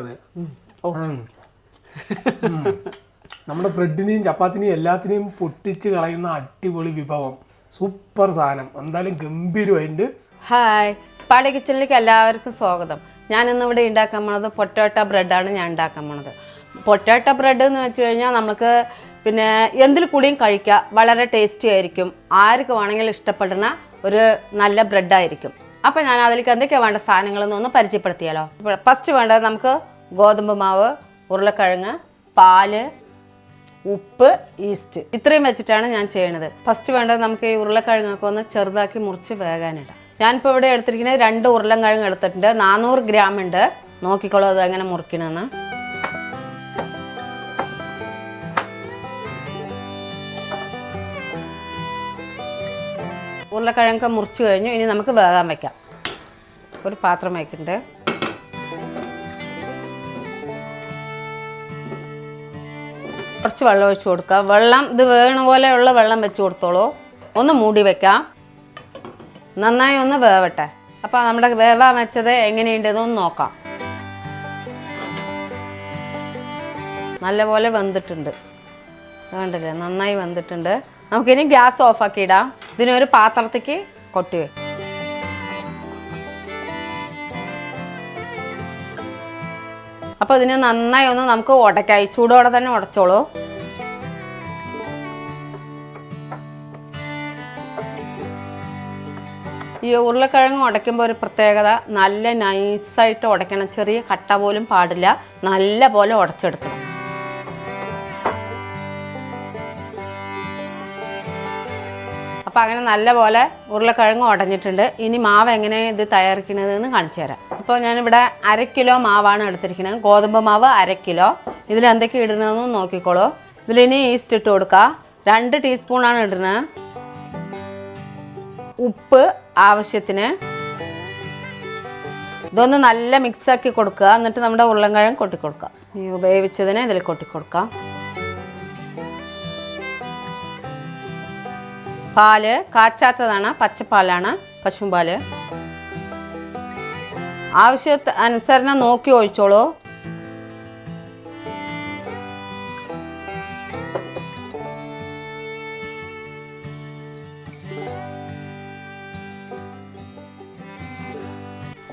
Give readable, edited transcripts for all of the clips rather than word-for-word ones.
അതെ നമ്മുടെ ബ്രെഡിനെയും ചപ്പാത്തിനെയും എല്ലാത്തിനെയും പൊട്ടിച്ച് കളയുന്ന അടിപൊളി വിഭവം. സൂപ്പർ സാധനം, എന്തായാലും ഗംഭീരമായിട്ട്. ഹായ്, പാടി കിച്ചണിലേക്ക് എല്ലാവർക്കും സ്വാഗതം. ഞാനിന്ന് ഇവിടെ ഉണ്ടാക്കാൻ പോണത് പൊട്ടാറ്റോ ബ്രെഡാണ് ഞാൻ ഉണ്ടാക്കാൻ പോണത്. പൊട്ടാറ്റോ ബ്രെഡ് എന്ന് വെച്ച് കഴിഞ്ഞാൽ നമുക്ക് പിന്നെ എന്തിൽ കൂടിയും കഴിക്കാം, വളരെ ടേസ്റ്റി ആയിരിക്കും, ആർക്ക് വേണമെങ്കിലും ഇഷ്ടപ്പെടുന്ന ഒരു നല്ല ബ്രെഡായിരിക്കും. അപ്പോൾ ഞാൻ അതിലേക്ക് എന്തൊക്കെയാണ് വേണ്ട സാധനങ്ങളെന്നൊന്ന് പരിചയപ്പെടുത്തിയാലോ. ഫസ്റ്റ് വേണ്ടത് നമുക്ക് ഗോതമ്പ് മാവ്, ഉരുളക്കിഴങ്ങ്, പാല്, ഉപ്പ്, ഈസ്റ്റ്, ഇത്രയും വെച്ചിട്ടാണ് ഞാൻ ചെയ്യണത്. ഫസ്റ്റ് വേണ്ടത് നമുക്ക് ഈ ഉരുളക്കിഴങ്ങൊക്കെ ഒന്ന് ചെറുതാക്കി മുറിച്ച് വേകാനിടാം. ഞാനിപ്പോൾ ഇവിടെ എടുത്തിരിക്കുന്നത് 2 ഉരുളക്കിഴങ്ങ് എടുത്തിട്ടുണ്ട്. 400 ഗ്രാം ഉണ്ട്. നോക്കിക്കോളൂ അത് എങ്ങനെ മുറിക്കണമെന്ന്. ഉരുളക്കിഴങ്ങൊക്കെ മുറിച്ച് കഴിഞ്ഞു. ഇനി നമുക്ക് വേകാൻ വയ്ക്കാം. ഒരു പാത്രം വയ്ക്കുന്നുണ്ട്. കുറച്ച് വെള്ളം ഒഴിച്ച് കൊടുക്കുക. വെള്ളം ഇത് വേണ പോലെയുള്ള വെള്ളം വെച്ച് കൊടുത്തോളൂ. ഒന്ന് മൂടി വെക്കാം, നന്നായി ഒന്ന് വേവട്ടെ. അപ്പോൾ നമ്മുടെ വേവാൻ വെച്ചത് എങ്ങനെയുണ്ടെന്നൊന്ന് നോക്കാം. നല്ലപോലെ വെന്തിട്ടുണ്ട്, വേണ്ടില്ലേ, നന്നായി വെന്തിട്ടുണ്ട്. നമുക്കിനി ഗ്യാസ് ഓഫാക്കി ഇടാം. ഇതിനൊരു പാത്രത്തേക്ക് കൊട്ടി വെക്കും. അപ്പോൾ ഇതിന് നന്നായി ഒന്ന് നമുക്ക് ഉടയ്ക്കാം. ഈ ചൂടോടെ തന്നെ ഉടച്ചോളൂ. ഈ ഉരുളക്കിഴങ്ങ് ഉടയ്ക്കുമ്പോൾ ഒരു പ്രത്യേകത, നല്ല നൈസായിട്ട് ഉടയ്ക്കണം. ചെറിയ കട്ട പോലും പാടില്ല, നല്ല പോലെ ഉടച്ചെടുക്കണം. അപ്പോൾ അങ്ങനെ നല്ല പോലെ ഉരുളക്കിഴങ്ങ് ഉടഞ്ഞിട്ടുണ്ട്. ഇനി മാവ് എങ്ങനെ ഇത് തയ്യാറാക്കുന്നതെന്ന് കാണിച്ചു തരാം. അപ്പോൾ ഞാനിവിടെ 1/2 കിലോ മാവാണ് എടുത്തിരിക്കുന്നത്. ഗോതമ്പ് മാവ് 1/2 കിലോ. ഇതിൽ എന്തൊക്കെ ഇടുന്നതെന്ന് നോക്കിക്കോളൂ. ഇതിലിനി ഈസ്റ്റ് ഇട്ട് കൊടുക്കുക. 2 ടീസ്പൂണാണ് ഇടുന്നത്. ഉപ്പ് ആവശ്യത്തിന്. ഇതൊന്ന് നല്ല മിക്സാക്കി കൊടുക്കുക. എന്നിട്ട് നമ്മുടെ ഉരുളക്കിഴങ്ങ് കൊട്ടിക്കൊടുക്കുക. ഈ ഉപയോഗിച്ചതിനെ ഇതിൽ കൊട്ടിക്കൊടുക്കാം. പാല് കാച്ചാത്തതാണ്, പച്ചപ്പാലാണ്, പശുമ്പാല്. ആവശ്യാനുസരണം നോക്കി ഒഴിച്ചോളൂ.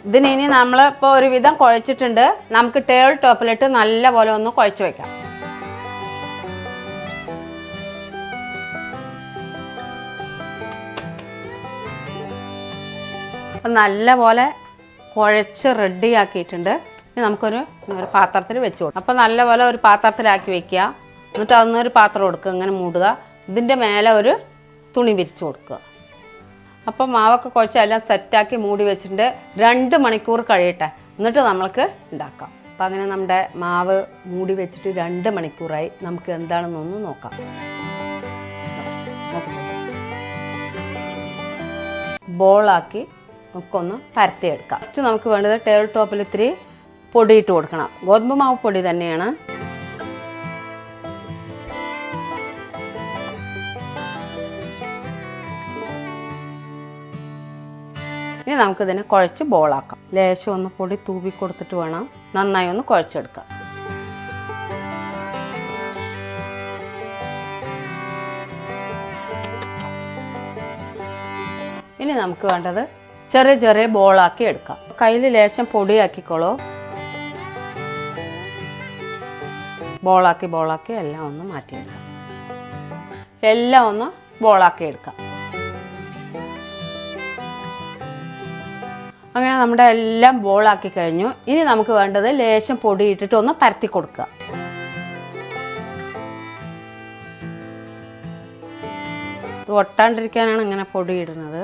ഇതിനി നമ്മളിപ്പോൾ ഒരുവിധം കുഴച്ചിട്ടുണ്ട്. നമുക്ക് ടേബിൾ ടോപ്പിലിട്ട് നല്ല പോലെ ഒന്ന് കുഴച്ച് വയ്ക്കാം. നല്ല പോലെ കുഴച്ച് റെഡിയാക്കിയിട്ടുണ്ട്. ഇനി നമുക്കൊരു പാത്രത്തിൽ വെച്ച് കൊടുക്കാം. അപ്പോൾ നല്ല പോലെ ഒരു പാത്രത്തിലാക്കി വെക്കുക. എന്നിട്ട് അതൊന്നൊരു പാത്രം കൊടുക്കുക, ഇങ്ങനെ മൂടുക. ഇതിൻ്റെ മേലെ ഒരു തുണി വിരിച്ച് കൊടുക്കുക. അപ്പോൾ മാവൊക്കെ കുഴച്ച് എല്ലാം സെറ്റാക്കി മൂടി വെച്ചിട്ടുണ്ട്. 2 മണിക്കൂർ കഴിയട്ടെ, എന്നിട്ട് നമ്മൾക്ക് ഉണ്ടാക്കാം. അപ്പോൾ അങ്ങനെ നമ്മുടെ മാവ് മൂടി വെച്ചിട്ട് 2 മണിക്കൂറായി. നമുക്ക് എന്താണെന്നൊന്ന് നോക്കാം. ബോളാക്കി ഒക്കെ ഒന്ന് പരത്തിയെടുക്കാം. ഫസ്റ്റ് നമുക്ക് വേണ്ടത് ടേബിൾ ടോപ്പിൽ ഇത്തിരി പൊടി ഇട്ട് കൊടുക്കണം. ഗോതമ്പ് മാവ് പൊടി തന്നെയാണ്. ഇനി നമുക്കിതിനെ കുഴച്ച് ബോളാക്കാം. ലേശം ഒന്ന് പൊടി തൂവി കൊടുത്തിട്ട് വേണം നന്നായി ഒന്ന് കുഴച്ചെടുക്കാം. ഇനി നമുക്ക് വേണ്ടത് ചെറിയ ചെറിയ ബോളാക്കി എടുക്കാം. കയ്യിൽ ലേശം പൊടിയാക്കിക്കോളൂ. ബോളാക്കി എല്ലാം ഒന്ന് മാറ്റിയെടുക്കാം. എല്ലാം ഒന്ന് ബോളാക്കി എടുക്കാം. അങ്ങനെ നമ്മുടെ എല്ലാം ബോളാക്കി കഴിഞ്ഞു. ഇനി നമുക്ക് വേണ്ടത് ലേശം പൊടി ഇട്ടിട്ട് ഒന്ന് പരത്തി കൊടുക്കുക. ഇത് ഒട്ടാണ്ടിരിക്കാനാണ് ഇങ്ങനെ പൊടി ഇടുന്നത്.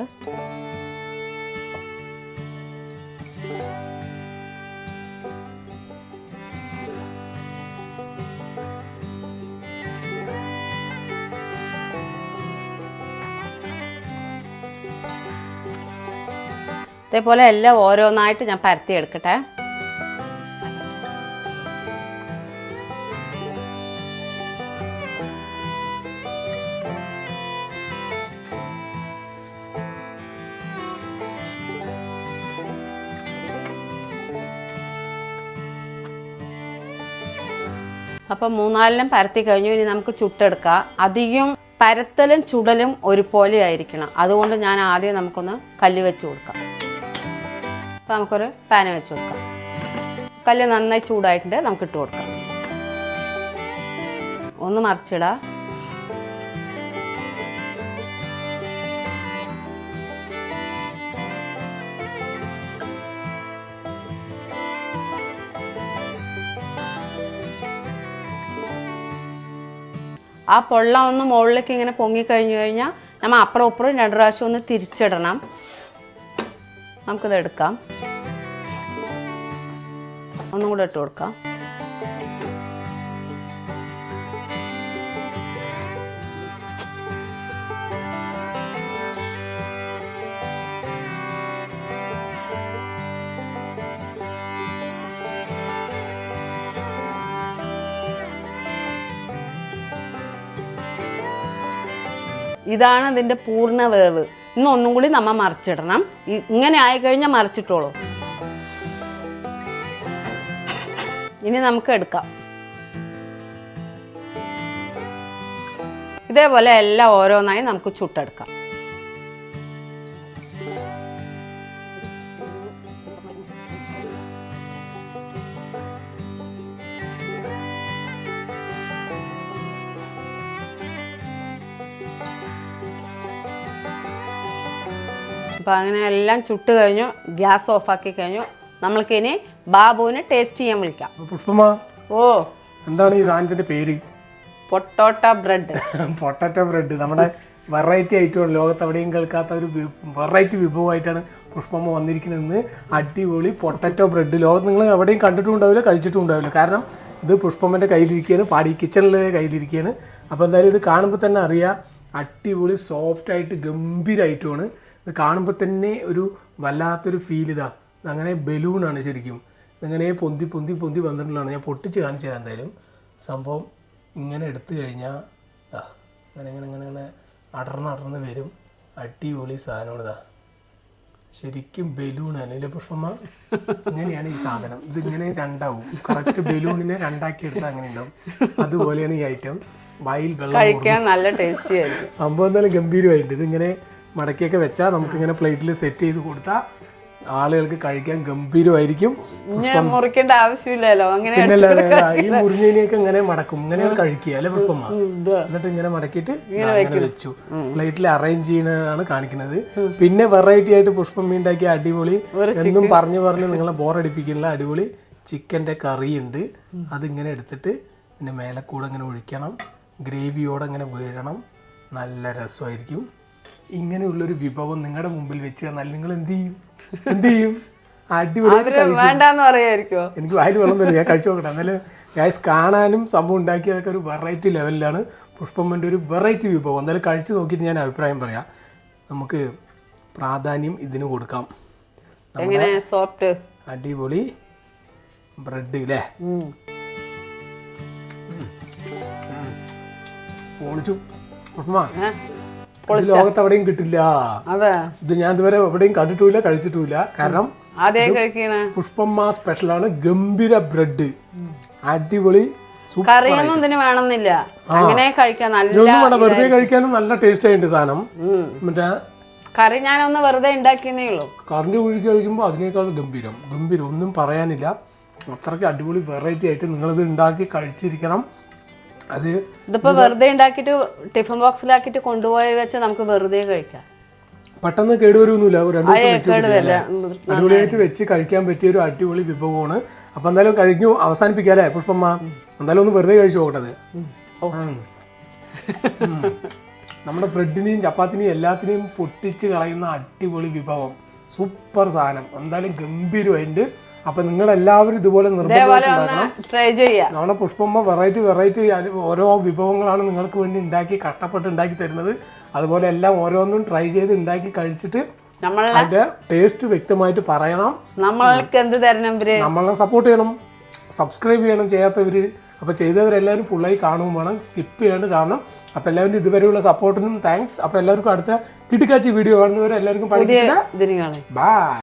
ഇതേപോലെ എല്ലാം ഓരോന്നായിട്ട് ഞാൻ പരത്തി എടുക്കട്ടെ. അപ്പം 3-4 പരത്തി കഴിഞ്ഞു. ഇനി നമുക്ക് ചുട്ടെടുക്കാം. അധികം പരത്തലും ചുടലും ഒരുപോലെ ആയിരിക്കണം. അതുകൊണ്ട് ഞാൻ ആദ്യം നമുക്കൊന്ന് കല്ല് വെച്ച് കൊടുക്കാം. അപ്പം നമുക്കൊരു പാന് വെച്ച് കൊടുക്കാം. കല്ല് നന്നായി ചൂടായിട്ടുണ്ട്, നമുക്ക് ഇട്ട് കൊടുക്കാം. ഒന്ന് മറിച്ചിടാം. ആ പൊള്ള ഒന്ന് മുകളിലേക്ക് ഇങ്ങനെ പൊങ്ങിക്കഴിഞ്ഞു കഴിഞ്ഞാൽ നമ്മൾ അപ്പുറം ഇപ്പുറം 2 പ്രാവശ്യം ഒന്ന് തിരിച്ചിടണം. നമുക്കിത് എടുക്കാം. ഒന്നും കൂടെ ഇട്ട് കൊടുക്കാം. ഇതാണ് അതിൻ്റെ പൂർണ്ണ വേവ്. ഒന്നും കൂടി നമ്മൾ മറിച്ചിടണം. ഇങ്ങനെ ആയിക്കഴിഞ്ഞാൽ മറിച്ചിട്ടോളൂ. ഇനി നമുക്ക് എടുക്കാം. ഇതേപോലെ എല്ലാം ഓരോന്നായി നമുക്ക് ചുട്ടെടുക്കാം. അപ്പോൾ അങ്ങനെ എല്ലാം ചുട്ട് കഴിഞ്ഞു. ഗ്യാസ് ഓഫാക്കി കഴിഞ്ഞു. നമ്മൾക്കിനി ബാബുവിന് ടേസ്റ്റ് ചെയ്യാൻ വിളിക്കാം. പുഷ്പമ്മ, ഓ, എന്താണ് ഈ സാധനത്തിന്റെ പേര്? Potato bread. പൊട്ടാറ്റോ ബ്രെഡ് നമ്മുടെ വെറൈറ്റി ഐറ്റമാണ്. ലോകത്ത് എവിടെയും കേൾക്കാത്ത ഒരു വെറൈറ്റി വിഭവമായിട്ടാണ് പുഷ്പമ്മ വന്നിരിക്കുന്നതെന്ന്. അടിപൊളി പൊട്ടാറ്റോ ബ്രെഡ് ലോകത്ത് നിങ്ങൾ എവിടെയും കണ്ടിട്ടും ഉണ്ടാവില്ല, കഴിച്ചിട്ടും ഉണ്ടാവില്ല. കാരണം ഇത് പുഷ്പമ്മൻ്റെ കയ്യിലിരിക്കുകയാണ്, പാടി കിച്ചണിലെ കയ്യിലിരിക്കുകയാണ്. അപ്പോൾ എന്തായാലും ഇത് കാണുമ്പോൾ തന്നെ അറിയാം, അടിപൊളി സോഫ്റ്റായിട്ട് ഗംഭീരമായിട്ടുമാണ്. ഇത് കാണുമ്പോൾ തന്നെ ഒരു വല്ലാത്തൊരു ഫീൽ. അങ്ങനെ ബലൂണാണ് ശരിക്കും. ഇങ്ങനെ പൊന്തി പൊന്തി പൊന്തി വന്നിട്ടുള്ളതാണ്. ഞാൻ പൊട്ടിച്ച് കാണിച്ചു തരാം. എന്തായാലും സംഭവം ഇങ്ങനെ എടുത്തു കഴിഞ്ഞാൽ അങ്ങനെ ഇങ്ങനെ ഇങ്ങനെ ഇങ്ങനെ അടർന്ന് വരും. അടിപൊളി സാധനമാണ്. ശരിക്കും ബലൂണാണ് അല്ലേ പുഷ്പമ്മ? ഇങ്ങനെയാണ് ഈ സാധനം. ഇതിങ്ങനെ രണ്ടാവും. കറക്റ്റ് ബലൂണിനെ രണ്ടാക്കി എടുത്താൽ അങ്ങനെ ഉണ്ടാവും. അതുപോലെയാണ് ഈ ഐറ്റം. വായിൽ വെള്ളം നല്ല ടേസ്റ്റി ആയിരിക്കും. സംഭവം എന്തായാലും ഗംഭീരമായിട്ട്. ഇതിങ്ങനെ മടക്കിയൊക്കെ വെച്ചാൽ നമുക്കിങ്ങനെ പ്ലേറ്റിൽ സെറ്റ് ചെയ്ത് കൊടുത്താൽ ആളുകൾക്ക് കഴിക്കാൻ ഗംഭീരമായിരിക്കും. മുറിക്കേണ്ട ആവശ്യമില്ലല്ലോ. പിന്നല്ലാതെ ഈ മുറിഞ്ഞതിനെയൊക്കെ ഇങ്ങനെ മടക്കും, ഇങ്ങനെയാണ് കഴിക്കുക അല്ലെ പുഷ്പമ്മ? എന്നിട്ട് ഇങ്ങനെ മടക്കിയിട്ട് ഇങ്ങനെ വെച്ചു പ്ലേറ്റിൽ അറേഞ്ച് ചെയ്യുന്നതാണ് കാണിക്കുന്നത്. പിന്നെ വെറൈറ്റി ആയിട്ട് പുഷ്പമ്മ ഉണ്ടാക്കിയ അടിപൊളി എന്നും പറഞ്ഞു നിങ്ങളെ ബോറടിപ്പിക്കുന്നില്ല അടിപൊളി ചിക്കൻ്റെ കറി ഉണ്ട്. അതിങ്ങനെ എടുത്തിട്ട് പിന്നെ മേലെ കൂടെ ഇങ്ങനെ ഒഴിക്കണം. ഗ്രേവിയോടെ ഇങ്ങനെ വീഴണം. നല്ല രസമായിരിക്കും. ഇങ്ങനെയുള്ളൊരു വിഭവം നിങ്ങളുടെ മുമ്പിൽ വെച്ച് തന്നാൽ നിങ്ങൾ എന്ത് ചെയ്യും? വേണ്ടെന്ന് പറയായിരിക്കോ? എനിക്ക് വായിൽ വെള്ളം വരും. ഞാൻ കഴിച്ചു നോക്കട്ടെ. എന്നാലും ഗൈസ് കാണാനും സംഭവം ഉണ്ടാക്കിയതൊക്കെ ഒരു വെറൈറ്റി ലെവലിലാണ്. പുഷ്പമ്മൻ്റെ ഒരു വെറൈറ്റി വിഭവം. എന്തായാലും കഴിച്ചു നോക്കിയിട്ട് ഞാൻ അഭിപ്രായം പറയാം. നമുക്ക് പ്രാധാന്യം ഇതിന് കൊടുക്കാം. സോഫ്റ്റ് അടിപൊളി ബ്രെഡ് അല്ലേ? പൊളിച്ചു പുഷ്പമ്മ. ലോകത്ത് എവിടെയും കിട്ടില്ല. ഇത് ഞാൻ ഇതുവരെ എവിടെയും കണ്ടിട്ടുമില്ല, കഴിച്ചിട്ടുമില്ല. കാരണം പുഷ്പമ്മ സ്പെഷ്യലാണ്. ഗംഭീര ബ്രെഡ്, അടിപൊളി. വെറുതെ കഴിക്കാനും നല്ല ടേസ്റ്റ് ആയിട്ട് സാധനം. മറ്റേ കറി ഞാനൊന്ന് വെറുതെ ഉണ്ടാക്കിയെന്നേ ഉള്ളൂ. കറിന്റെ ഒഴുകി കഴിക്കുമ്പോൾ അതിനേക്കാൾ ഗംഭീരം. ഒന്നും പറയാനില്ല. അത്രയ്ക്ക് അടിപൊളി വെറൈറ്റി ആയിട്ട് നിങ്ങളിത് ഉണ്ടാക്കി കഴിച്ചിരിക്കണം. ഇതിപ്പോ വെറുതെ ഉണ്ടാക്കിയിട്ട് ടിഫിൻ ബോക്സിലാക്കിയിട്ട് കൊണ്ടുപോയി വെച്ചാൽ നമുക്ക് വെറുതെ കഴിക്കാം. പെട്ടെന്ന് കേടുവരുമൊന്നുമില്ല. 2 ദിവസം അടിപൊളിയായിട്ട് വെച്ച് കഴിക്കാൻ പറ്റിയ ഒരു അടിപൊളി വിഭവമാണ്. അപ്പൊ എന്തായാലും കഴിഞ്ഞു അവസാനിപ്പിക്കാം അല്ലേ പുഷ്പമ്മ? എന്തായാലും ഒന്ന് വെറുതെ കഴിച്ചു നോക്കട്ടത്. നമ്മുടെ ബ്രെഡിനെയും ചപ്പാത്തിനെയും എല്ലാത്തിനെയും പൊട്ടിച്ച് കളയുന്ന അടിപൊളി വിഭവം. സൂപ്പർ സാധനം. എന്തായാലും ഗംഭീരമായിട്ട്. അപ്പൊ നിങ്ങളെല്ലാവരും ഇതുപോലെ ട്രൈ ചെയ്യാം. നമ്മുടെ പുഷ്പമ്മ വെറൈറ്റി ഓരോ വിഭവങ്ങളാണ് നിങ്ങൾക്ക് വേണ്ടി കഷ്ടപ്പെട്ട് ഉണ്ടാക്കി തരുന്നത്. അതുപോലെ എല്ലാം ഓരോന്നും ട്രൈ ചെയ്ത് ഉണ്ടാക്കി കഴിച്ചിട്ട് അതിന്റെ ടേസ്റ്റ് വ്യക്തമായിട്ട് പറയണം. നമ്മൾക്ക് എന്ത് തരണം? നമ്മളെ സപ്പോർട്ട് ചെയ്യണം, സബ്സ്ക്രൈബ് ചെയ്യണം ചെയ്യാത്തവര്. അപ്പോൾ ചെയ്തവരെല്ലാവരും ഫുള്ളായി കാണുകയും വേണം, സ്കിപ്പ് ചെയ്യാണ്ട് കാണണം. അപ്പോൾ എല്ലാവരും ഇതുവരെയുള്ള സപ്പോർട്ടിനും താങ്ക്സ്. അപ്പോൾ എല്ലാവർക്കും അടുത്ത കിടുക്കാച്ചി വീഡിയോ കാണുന്നവരെല്ലാവർക്കും പഠിക്കില്ല. ബൈ.